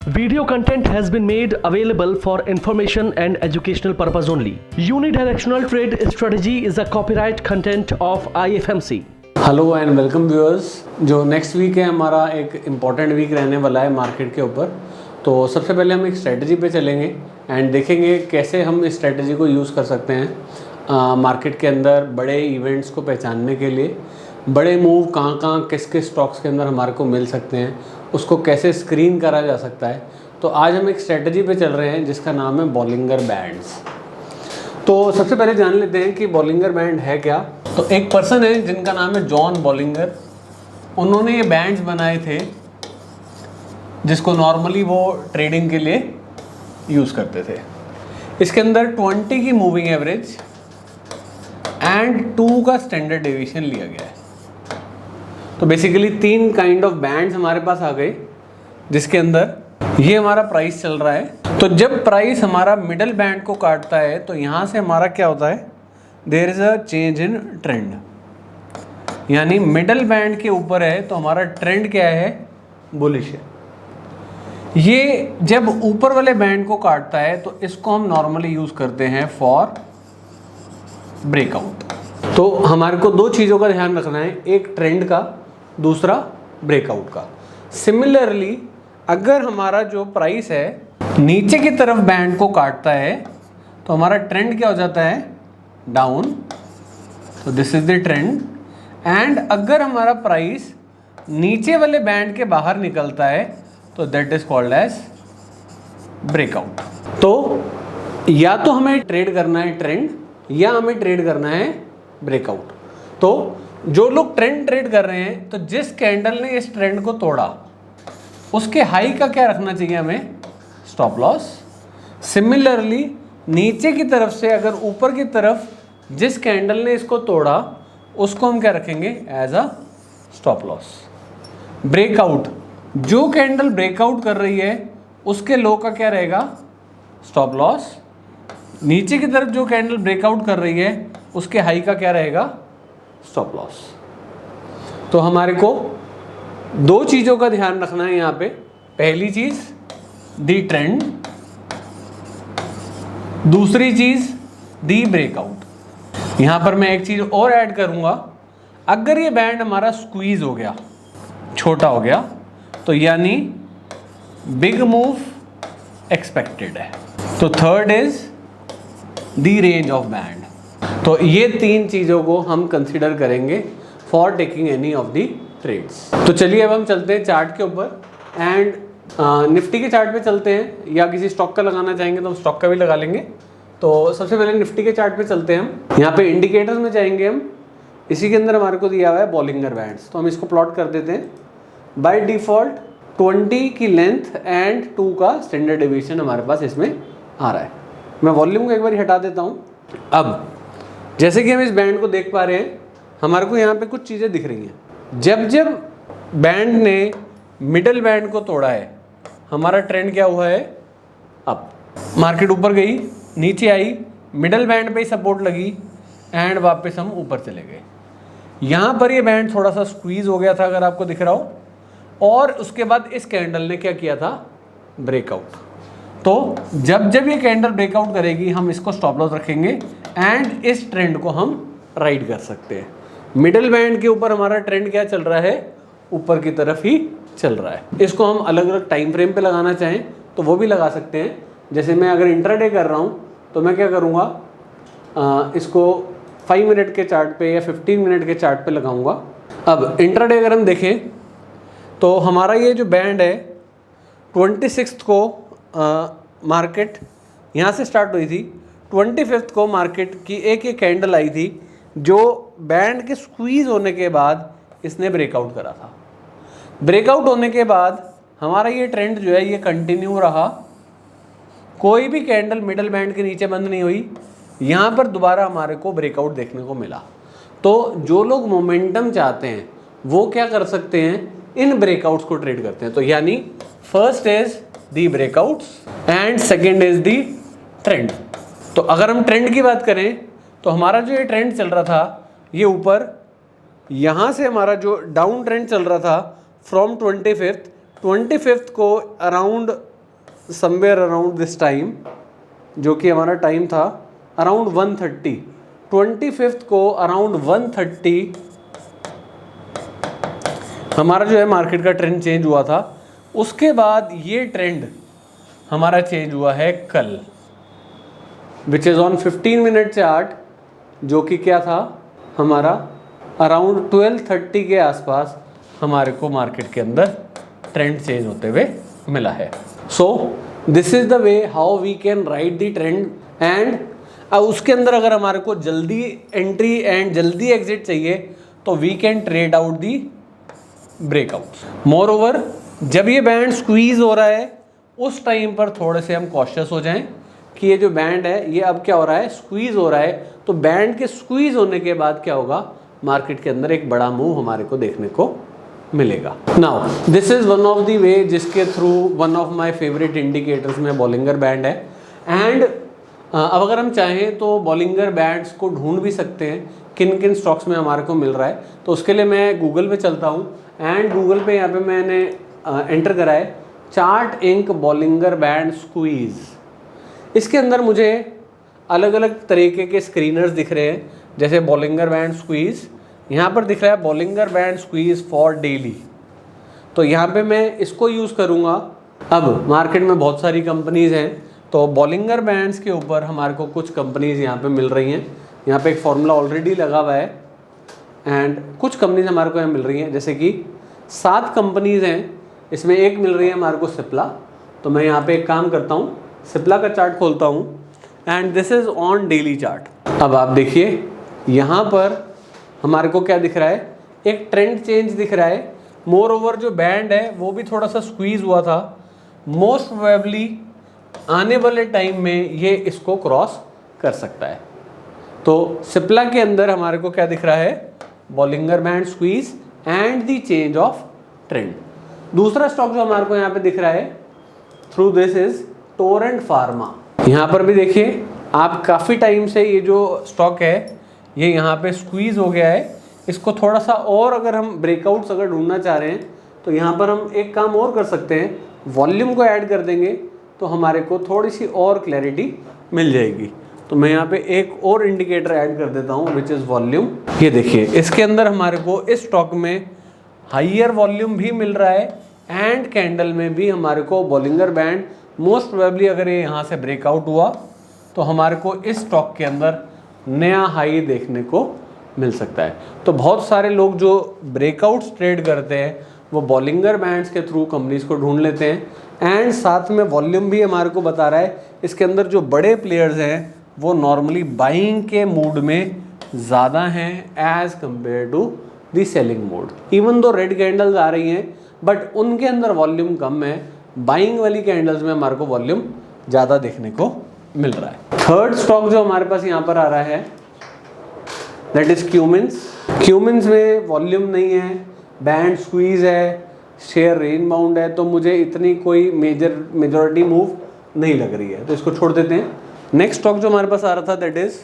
Video content has been made available for information and educational purpose only. Unidirectional trade strategy is a copyright content of IFMC. Hello and welcome viewers. जो next week है हमारा एक important week रहने वाला है market के ऊपर। तो सबसे पहले हम एक स्ट्रेटजी पे चलेंगे एंड देखेंगे कैसे हम इस स्ट्रेटजी को यूज़ कर सकते हैं मार्केट के अंदर बड़े इवेंट्स को पहचानने के लिए। बड़े मूव कहाँ कहाँ किस किस स्टॉक्स के अंदर हमारे को मिल सकते हैं, उसको कैसे स्क्रीन करा जा सकता है। तो आज हम एक स्ट्रेटजी पे चल रहे हैं जिसका नाम है बॉलिंगर बैंड्स। तो सबसे पहले जान लेते हैं कि बॉलिंगर बैंड है क्या। तो एक पर्सन है जिनका नाम है जॉन बॉलिंगर। उन्होंने ये बैंड्स बनाए थे जिसको नॉर्मली वो ट्रेडिंग के लिए यूज़ करते थे। इसके अंदर 20 की मूविंग एवरेज एंड 2 का स्टैंडर्ड डेविएशन लिया गया है। तो बेसिकली 3 काइंड ऑफ बैंड्स हमारे पास आ गए जिसके अंदर ये हमारा प्राइस चल रहा है। तो जब प्राइस हमारा मिडल बैंड को काटता है तो यहाँ से हमारा क्या होता है, there is a change in trend. यानी मिडल बैंड के ऊपर है तो हमारा ट्रेंड क्या है, बुलिश है। ये जब ऊपर वाले बैंड को काटता है तो इसको हम नॉर्मली यूज़ करते हैं फॉर ब्रेकआउट। तो हमारे को 2 चीज़ों का ध्यान रखना है, एक ट्रेंड का, दूसरा ब्रेकआउट का। सिमिलरली अगर हमारा जो प्राइस है नीचे की तरफ बैंड को काटता है तो हमारा ट्रेंड क्या हो जाता है, डाउन। तो this is the trend. And अगर हमारा प्राइस नीचे वाले बैंड के बाहर निकलता है तो that is called as breakout. तो या तो हमें ट्रेड करना है ट्रेंड या हमें ट्रेड करना है ब्रेकआउट। तो जो लोग ट्रेंड ट्रेड कर रहे हैं तो जिस कैंडल ने इस ट्रेंड को तोड़ा उसके हाई का क्या रखना चाहिए हमें, स्टॉप लॉस। सिमिलरली नीचे की तरफ से अगर ऊपर की तरफ जिस कैंडल ने इसको तोड़ा उसको हम क्या रखेंगे, as a stop loss. Breakout, जो कैंडल ब्रेकआउट कर रही है उसके लो का क्या रहेगा, स्टॉप लॉस। नीचे की तरफ जो कैंडल ब्रेकआउट कर रही है उसके हाई का क्या रहेगा, स्टॉप लॉस। तो हमारे को 2 चीज़ों का ध्यान रखना है यहाँ पे। पहली चीज़ दी ट्रेंड, दूसरी चीज़ दी ब्रेकआउट। यहाँ पर मैं एक चीज़ और ऐड करूँगा, अगर ये बैंड हमारा स्क्वीज हो गया, छोटा हो गया, तो यानी बिग मूव एक्सपेक्टेड है। तो third is the range of band. तो ये 3 चीज़ों को हम कंसिडर करेंगे for taking any of the trades. तो चलिए अब हम चलते हैं चार्ट के ऊपर एंड निफ्टी के चार्ट पे चलते हैं, या किसी स्टॉक का लगाना चाहेंगे तो हम स्टॉक का भी लगा लेंगे। तो सबसे पहले निफ्टी के चार्ट पे चलते हैं हम। यहाँ पे इंडिकेटर्स में जाएंगे हम। इसी के अंदर हमारे को दिया हुआ है बॉलिंगर बैंड्स। तो हम इसको प्लॉट कर देते हैं। बाय डिफ़ॉल्ट 20 की लेंथ एंड 2 का स्टैंडर्ड डेविएशन हमारे पास इसमें आ रहा है। मैं वॉल्यूम को एक बार हटा देता हूँ। अब जैसे कि हम इस बैंड को देख पा रहे हैं, हमारे को यहाँ पे कुछ चीज़ें दिख रही हैं। जब जब बैंड ने मिडल बैंड को तोड़ा है हमारा ट्रेंड क्या हुआ है, अप। मार्केट ऊपर गई, नीचे आई, मिडल बैंड पे ही सपोर्ट लगी एंड वापस हम ऊपर चले गए। यहाँ पर ये बैंड थोड़ा सा स्क्वीज हो गया था अगर आपको दिख रहा हो, और उसके बाद इस कैंडल ने क्या किया था, ब्रेकआउट। तो जब जब ये कैंडल ब्रेकआउट करेगी हम इसको स्टॉप लॉस रखेंगे एंड इस ट्रेंड को हम राइड कर सकते हैं। मिडल बैंड के ऊपर हमारा ट्रेंड क्या चल रहा है, ऊपर की तरफ ही चल रहा है। इसको हम अलग अलग टाइम फ्रेम पे लगाना चाहें तो वो भी लगा सकते हैं। जैसे मैं अगर इंट्राडे कर रहा हूँ तो मैं क्या करूँगा, इसको 5 मिनट के चार्ट पे या 15 मिनट के चार्ट पे लगाऊंगा। अब इंट्राडे अगर हम देखें तो हमारा ये जो बैंड है 26 को मार्केट यहाँ से स्टार्ट हुई थी, 25 को मार्केट की एक कैंडल आई थी जो बैंड के स्क्वीज होने के बाद इसने ब्रेकआउट करा था। ब्रेकआउट होने के बाद हमारा ये ट्रेंड जो है ये कंटिन्यू रहा, कोई भी कैंडल मिडल बैंड के नीचे बंद नहीं हुई। यहाँ पर दोबारा हमारे को ब्रेकआउट देखने को मिला। तो जो लोग मोमेंटम चाहते हैं वो क्या कर सकते हैं, इन ब्रेकआउट्स को ट्रेड करते हैं। तो यानी first is the breakouts and second is the trend. तो अगर हम ट्रेंड की बात करें तो हमारा जो ये ट्रेंड चल रहा था ये ऊपर, यहाँ से हमारा जो डाउन ट्रेंड चल रहा था फ्रॉम 25th को around somewhere around this time, जो कि हमारा टाइम था अराउंड 1:30, 25 को अराउंड 1:30 हमारा जो है मार्केट का ट्रेंड चेंज हुआ था। उसके बाद ये ट्रेंड हमारा चेंज हुआ है कल, which is on 15 minute chart, जो कि क्या था हमारा अराउंड 12:30 के आसपास हमारे को मार्केट के अंदर ट्रेंड चेंज होते हुए मिला है। So this is the way how we can ride the trend, and उसके अंदर अगर हमारे को जल्दी एंट्री एंड जल्दी एग्जिट चाहिए तो we can trade out the breakout. Moreover, जब ये बैंड स्क्वीज हो रहा है उस टाइम पर थोड़े से हम कॉशियस हो जाएं कि ये जो बैंड है ये अब क्या हो रहा है, स्क्वीज हो रहा है। तो बैंड के स्क्वीज होने के बाद क्या होगा, मार्केट के अंदर एक बड़ा मूव हमारे को देखने को मिलेगा। Now this is one of the way जिसके through one of my favourite indicators में बॉलिंगर बैंड है। एंड अब अगर हम चाहें तो बॉलिंगर बैंड्स को ढूंढ भी सकते हैं किन किन स्टॉक्स में हमारे को मिल रहा है। तो उसके लिए मैं गूगल पे चलता हूँ एंड गूगल पे यहाँ पे मैंने एंटर करा है Chartink Bollinger band squeeze. इसके अंदर मुझे अलग अलग तरीके के स्क्रीनर्स दिख रहे हैं, जैसे बॉलिंगर बैंड स्क्वीज, यहाँ पर दिख रहा है Bollinger band squeeze for daily. तो यहाँ पे मैं इसको यूज़ करूँगा। अब मार्केट में बहुत सारी कंपनीज़ हैं, तो बॉलिंगर बैंड्स के ऊपर हमारे को कुछ कंपनीज़ यहाँ पे मिल रही हैं। यहाँ पे एक फॉर्मूला ऑलरेडी लगा हुआ है एंड कुछ कंपनीज हमारे को यहाँ मिल रही हैं, जैसे कि 7 कंपनीज़ हैं, इसमें एक मिल रही है हमारे को सिप्ला। तो मैं यहाँ पे एक काम करता हूँ, सिप्ला का चार्ट खोलता हूँ and this is on daily chart. अब आप देखिए यहाँ पर हमारे को क्या दिख रहा है, एक ट्रेंड चेंज दिख रहा है। मोर ओवर जो बैंड है वो भी थोड़ा सा स्क्वीज हुआ था। मोस्ट प्रोबेबली आने वाले टाइम में ये इसको क्रॉस कर सकता है। तो सिप्ला के अंदर हमारे को क्या दिख रहा है, Bollinger band squeeze and the change of trend. दूसरा स्टॉक जो हमारे को यहाँ पे दिख रहा है through this is Torrent pharma. यहाँ पर भी देखिए आप, काफ़ी टाइम से ये जो स्टॉक है ये यहाँ पे स्क्वीज हो गया है। इसको थोड़ा सा और अगर हम ब्रेकआउट्स अगर ढूंढना चाह रहे हैं तो यहाँ पर हम एक काम और कर सकते हैं, वॉल्यूम को ऐड कर देंगे तो हमारे को थोड़ी सी और क्लैरिटी मिल जाएगी। तो मैं यहाँ पे एक और इंडिकेटर ऐड कर देता हूँ विच इज़ वॉल्यूम। ये देखिए इसके अंदर हमारे को इस स्टॉक में हाइयर वॉल्यूम भी मिल रहा है एंड कैंडल में भी हमारे को बॉलिंगर बैंड मोस्ट प्रोबेबली अगर ये यहाँ से ब्रेकआउट हुआ तो हमारे को इस स्टॉक के अंदर नया हाई देखने को मिल सकता है। तो बहुत सारे लोग जो ब्रेकआउट्स ट्रेड करते हैं वो बॉलिंगर बैंड्स के थ्रू कंपनीज को ढूंढ लेते हैं एंड साथ में वॉल्यूम भी हमारे को बता रहा है। इसके अंदर जो बड़े प्लेयर्स हैं वो नॉर्मली बाइंग के मूड में ज़्यादा हैं as compared to the selling mood. Even दो रेड कैंडल्स आ रही हैं बट उनके अंदर वॉल्यूम कम है, बाइंग वाली कैंडल्स में हमारे को वॉल्यूम ज़्यादा देखने को मिल रहा है। थर्ड स्टॉक जो हमारे पास यहाँ पर आ रहा है दैट इज क्यूमिंस। क्यूमिंस में वॉल्यूम नहीं है, बैंड स्क्वीज है, शेयर रेंज बाउंड है, तो मुझे इतनी कोई मेजॉरिटी मूव नहीं लग रही है, तो इसको छोड़ देते हैं। नेक्स्ट स्टॉक जो हमारे पास आ रहा था दैट इज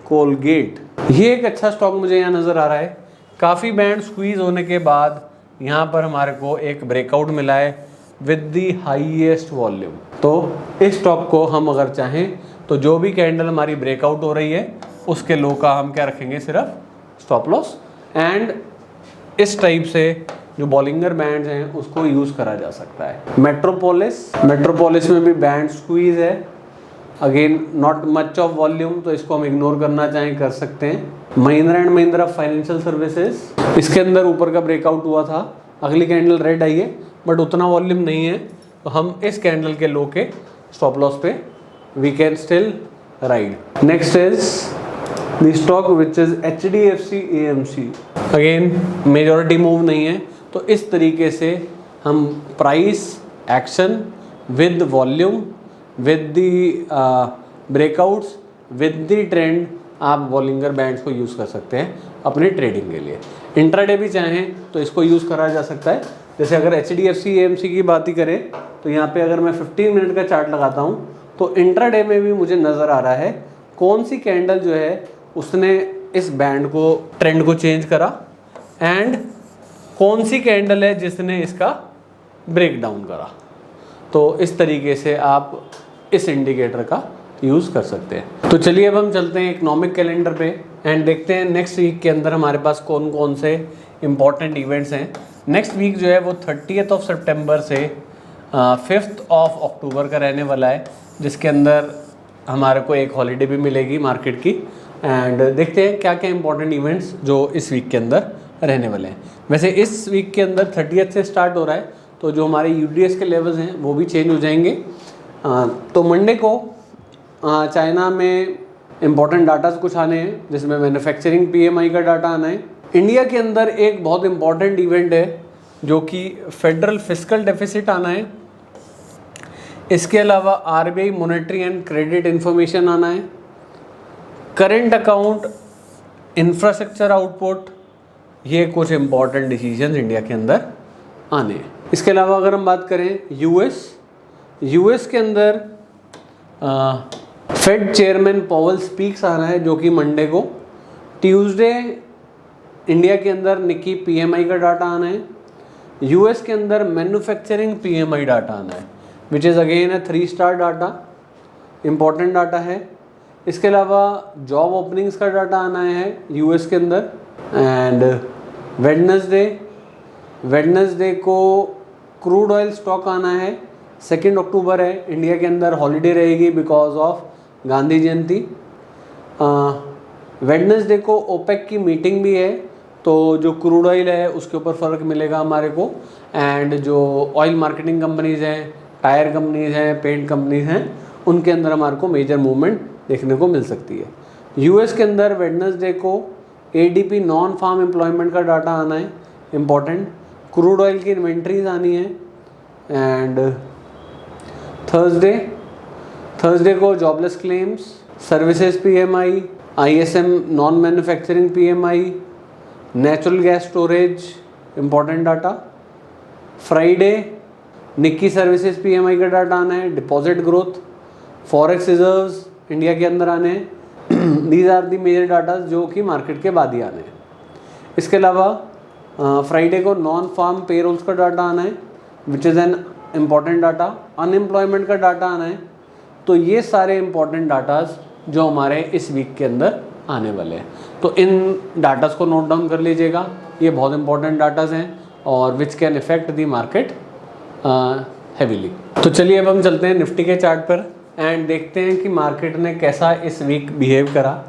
कोलगेट। ये एक अच्छा स्टॉक मुझे यहाँ नज़र आ रहा है। काफ़ी बैंड स्क्वीज होने के बाद यहाँ पर हमारे को एक ब्रेकआउट मिला है विद दी हाईएस्ट वॉल्यूम। तो इस स्टॉक को हम अगर चाहें तो जो भी कैंडल हमारी ब्रेकआउट हो रही है उसके लो का हम क्या रखेंगे, सिर्फ स्टॉप लॉस। एंड इस टाइप से जो बॉलिंगर बैंड्स हैं उसको यूज़ करा जा सकता है। मेट्रोपोलिस में भी बैंड स्क्वीज है, again not much of volume, तो इसको हम इग्नोर करना चाहें कर सकते हैं। Mahindra and Mahindra financial services, इसके अंदर ऊपर का ब्रेकआउट हुआ था, अगली कैंडल रेड आई है बट उतना वॉल्यूम नहीं है, तो हम इस कैंडल के लो के स्टॉप लॉस पे we can still ride. Next is the stock which is HDFC AMC। Again majority move नहीं है, तो इस तरीके से हम price action with volume with the breakouts with the trend आप बॉलिंगर बैंड्स को यूज़ कर सकते हैं अपने ट्रेडिंग के लिए। इंट्राडे भी चाहें तो इसको यूज़ करा जा सकता है। जैसे अगर HDFC AMC की बात ही करें तो यहाँ पे अगर मैं 15 मिनट का चार्ट लगाता हूँ तो इंट्राडे में भी मुझे नज़र आ रहा है कौन सी कैंडल जो है उसने इस बैंड को, ट्रेंड को चेंज करा एंड कौन सी कैंडल है जिसने इसका ब्रेक डाउन करा। तो इस तरीके से आप इस इंडिकेटर का यूज़ कर सकते हैं। तो चलिए अब हम चलते हैं इकोनॉमिक कैलेंडर पे एंड देखते हैं नेक्स्ट वीक के अंदर हमारे पास कौन कौन से इम्पॉर्टेंट इवेंट्स हैं। नेक्स्ट वीक जो है वो 30 सितंबर से 5 अक्टूबर का रहने वाला है, जिसके अंदर हमारे को एक हॉलीडे भी मिलेगी मार्केट की। एंड देखते हैं क्या क्या इंपॉर्टेंट इवेंट्स जो इस वीक के अंदर रहने वाले हैं। वैसे इस वीक के अंदर 30 से स्टार्ट हो रहा है, तो जो हमारे यूडीएस के लेवल्स हैं वो भी चेंज हो जाएंगे। तो मंडे को चाइना में इम्पॉर्टेंट डाटाज कुछ आने हैं, जिसमें मैन्युफैक्चरिंग पीएमआई का डाटा आना है। इंडिया के अंदर एक बहुत इम्पॉर्टेंट इवेंट है जो कि फेडरल फिस्कल डेफिसिट आना है। इसके अलावा RBI monetary and credit information आना है। करेंट अकाउंट, इंफ्रास्ट्रक्चर आउटपुट, ये कुछ इम्पॉर्टेंट डिसीजन इंडिया के अंदर आने हैं। इसके अलावा अगर हम बात करें यूएस के अंदर फेड चेयरमैन पॉवल स्पीक्स आना है, जो कि मंडे को। ट्यूसडे इंडिया के अंदर निकी पीएमआई का डाटा आना है। यूएस के अंदर मैन्युफैक्चरिंग पीएमआई डाटा आना है, which is again A 3 star data, important data है। इसके अलावा जॉब ओपनिंग्स का डाटा आना है यूएस के अंदर। एंड वेडनेसडे को क्रूड ऑयल स्टॉक आना है। 2 अक्टूबर है, इंडिया के अंदर हॉलीडे रहेगी because of Gandhi Jayanti. Wednesday को ओपेक की मीटिंग भी है, तो जो क्रूड ऑयल है उसके ऊपर फ़र्क मिलेगा हमारे को। एंड जो ऑयल मार्केटिंग कंपनीज़ हैं, टायर कंपनीज़ हैं, पेंट कंपनीज़ हैं, उनके अंदर हमारे को मेजर मूवमेंट देखने को मिल सकती है। यूएस के अंदर वेडनेसडे को एडीपी नॉन फार्म एम्प्लॉयमेंट का डाटा आना है, इम्पॉर्टेंट। क्रूड ऑयल की इन्वेंट्रीज आनी है। एंड थर्सडे को jobless claims, services PMI, ISM non manufacturing PMI, natural gas storage, important data. Friday Nikkei services PMI का डाटा आना है। Deposit growth, forex reserves India के अंदर आने हैं। These are the major data जो कि मार्केट के बाद ही आने हैं। इसके अलावा फ्राइडे को नॉन फार्म पेरोल्स का डाटा आना है, which is an important data. Unemployment का डाटा आना है। तो ये सारे इम्पॉर्टेंट डाटाज जो हमारे इस वीक के अंदर आने वाले हैं, तो इन डाटाज को नोट डाउन कर लीजिएगा। ये बहुत इंपॉर्टेंट डाटाज हैं और which can effect the market heavily. तो चलिए अब हम चलते हैं निफ्टी के चार्ट पर एंड देखते हैं कि मार्केट ने कैसा इस वीक बिहेव करा।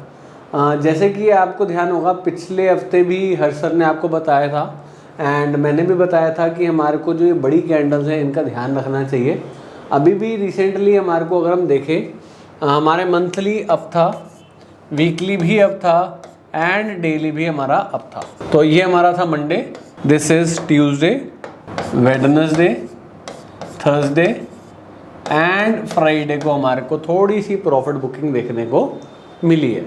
जैसे कि आपको ध्यान होगा, पिछले हफ्ते भी हर्ष सर ने आपको बताया था एंड मैंने भी बताया था कि हमारे को जो ये बड़ी कैंडल्स हैं इनका ध्यान रखना चाहिए। अभी भी रिसेंटली हमारे को अगर हम देखें, हमारे मंथली अप था, वीकली भी अप था एंड डेली भी हमारा अप था। तो ये हमारा था Monday, this is Tuesday, Wednesday, Thursday and Friday को हमारे को थोड़ी सी प्रॉफिट बुकिंग देखने को मिली है।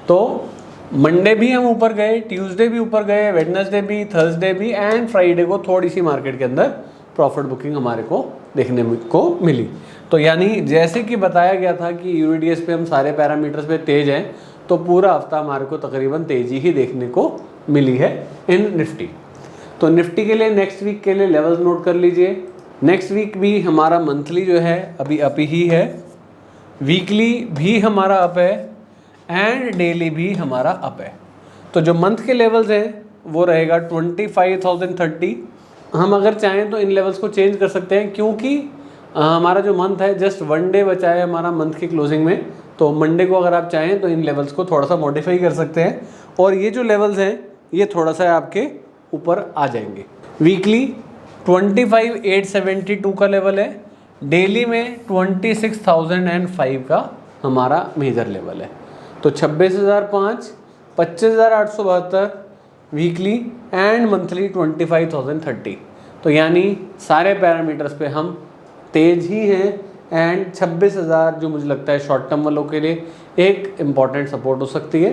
तो मंडे भी हम ऊपर गए, ट्यूसडे भी ऊपर गए, वेडनेसडे भी, थर्सडे भी एंड फ्राइडे को थोड़ी सी मार्केट के अंदर प्रॉफिट बुकिंग हमारे को देखने को मिली। तो यानी जैसे कि बताया गया था कि यूडीएस पे हम सारे पैरामीटर्स पे तेज हैं, तो पूरा हफ्ता हमारे को तकरीबन तेज़ी ही देखने को मिली है इन निफ्टी। तो निफ्टी के लिए नेक्स्ट वीक के लिए लेवल्स नोट कर लीजिए। नेक्स्ट वीक भी हमारा मंथली जो है अभी अप ही है, वीकली भी हमारा अप है एंड डेली भी हमारा अप है। तो जो मंथ के लेवल्स हैं वो रहेगा 25,030। हम अगर चाहें तो इन लेवल्स को चेंज कर सकते हैं, क्योंकि हमारा जो मंथ है जस्ट 1 डे बचा है हमारा मंथ की क्लोजिंग में। तो मंडे को अगर आप चाहें तो इन लेवल्स को थोड़ा सा मॉडिफाई कर सकते हैं और ये जो लेवल्स हैं ये थोड़ा सा आपके ऊपर आ जाएंगे। वीकली 25,872 का लेवल है, डेली में 26,005 का हमारा मेजर लेवल है। तो 26,005, 25,872 वीकली एंड मंथली 25,030। तो यानी सारे पैरामीटर्स पे हम तेज ही हैं एंड 26,000 जो मुझे लगता है शॉर्ट टर्म वालों के लिए एक इम्पॉर्टेंट सपोर्ट हो सकती है।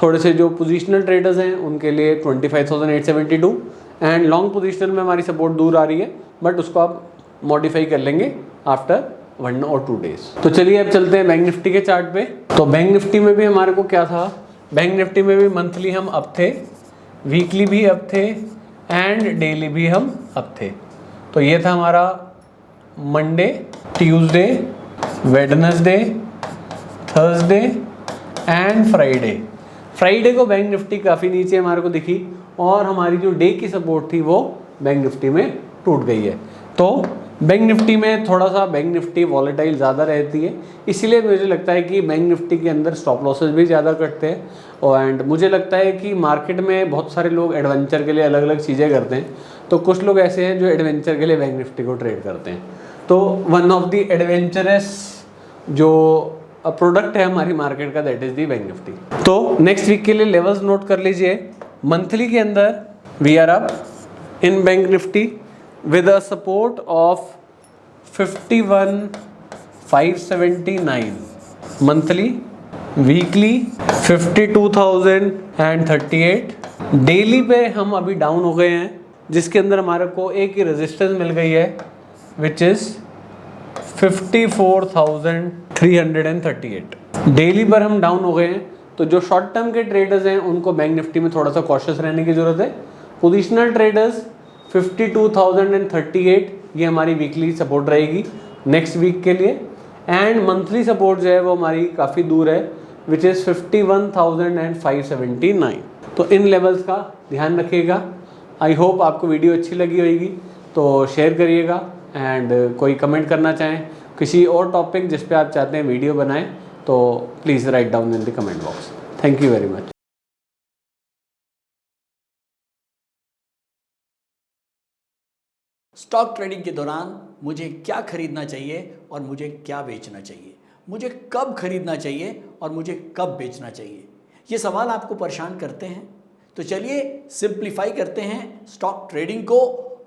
थोड़े से जो पोजिशनल ट्रेडर्स हैं उनके लिए 25,872 एंड लॉन्ग पोजिशनल में हमारी सपोर्ट दूर आ रही है, बट उसको आप मॉडिफाई कर लेंगे आफ्टर 1 और 2 डेज। तो चलिए अब चलते हैं बैंक निफ्टी के चार्ट पे। तो बैंक निफ्टी में भी हमारे को क्या था, बैंक निफ्टी में भी मंथली हम अप थे, वीकली भी अप थे एंड डेली भी हम अप थे। तो ये था हमारा Monday, Tuesday, Wednesday, Thursday and Friday. Friday को बैंक निफ्टी काफ़ी नीचे हमारे को दिखी और हमारी जो डे की सपोर्ट थी वो बैंक निफ्टी में टूट गई है। तो बैंक निफ्टी में थोड़ा सा बैंक निफ्टी वॉलेटाइल ज़्यादा रहती है, इसीलिए मुझे लगता है कि बैंक निफ्टी के अंदर स्टॉप लॉसेस भी ज़्यादा कटते हैं। और एंड मुझे लगता है कि मार्केट में बहुत सारे लोग एडवेंचर के लिए अलग अलग चीज़ें करते हैं, तो कुछ लोग ऐसे हैं जो एडवेंचर के लिए बैंक निफ्टी को ट्रेड करते हैं। तो वन ऑफ द एडवेंचरस जो प्रोडक्ट है हमारी मार्केट का, that is the bank Nifty. तो नेक्स्ट वीक के लिए लेवल्स नोट कर लीजिए। मंथली के अंदर we are up in bank Nifty with a support of 51,579 monthly, weekly 52,038, daily पे हम अभी डाउन हो गए हैं, जिसके अंदर हमारे को एक ही रेजिस्टेंस मिल गई है विच इज़ 54,338। डेली पर हम डाउन हो गए हैं, तो जो शॉर्ट टर्म के ट्रेडर्स हैं उनको बैंक निफ्टी में थोड़ा सा कॉशियस रहने की ज़रूरत है। पोजिशनल ट्रेडर्स 52,038 ये हमारी वीकली सपोर्ट रहेगी नेक्स्ट वीक के लिए, एंड मंथली सपोर्ट जो है वो हमारी काफ़ी दूर है विच इज़ 51,579। तो इन लेवल्स का ध्यान रखिएगा। आई होप आपको वीडियो अच्छी लगी होगी, तो शेयर करिएगा एंड कोई कमेंट करना चाहें किसी और टॉपिक जिस पे आप चाहते हैं वीडियो बनाएं तो please write down in the comment box. Thank you very much. Stock trading के दौरान मुझे क्या खरीदना चाहिए और मुझे क्या बेचना चाहिए, मुझे कब खरीदना चाहिए और मुझे कब बेचना चाहिए, ये सवाल आपको परेशान करते हैं। तो चलिए सिंप्लीफाई करते हैं स्टॉक ट्रेडिंग को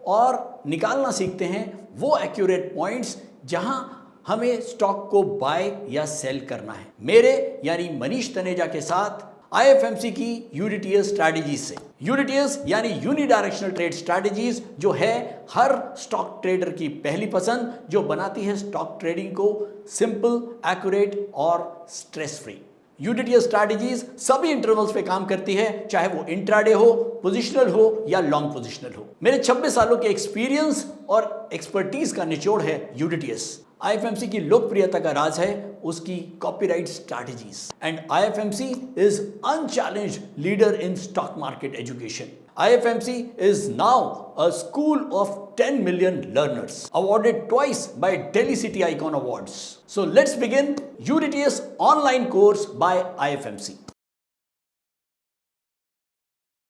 और निकालना सीखते हैं वो एक्यूरेट पॉइंट्स जहां हमें स्टॉक को बाय या सेल करना है। मेरे यानी मनीष तनेजा के साथ IFMC की यूनिटीएस स्ट्रैटेजीज से। यूनिटीएस यानी यूनिडायरेक्शनल ट्रेड स्ट्रैटेजीज, जो है हर स्टॉक ट्रेडर की पहली पसंद, जो बनाती है स्टॉक ट्रेडिंग को सिंपल, एक्यूरेट और स्ट्रेस फ्री। यूनिटीएस स्ट्रैटेजीज सभी इंटरवल्स पे काम करती है, चाहे वो इंट्राडे हो, पोजिशनल हो या लॉन्ग पोजिशनल हो। मेरे 26 सालों के एक्सपीरियंस और एक्सपर्टीज का निचोड़ है यूनिटीएस। IFMC की लोकप्रियता का राज है उसकी copyright strategies, and IFMC is unchallenged leader in stock market education. IFMC is now a school of 10 million learners, awarded twice by Delhi City Icon Awards. So let's begin UDTS online course by IFMC.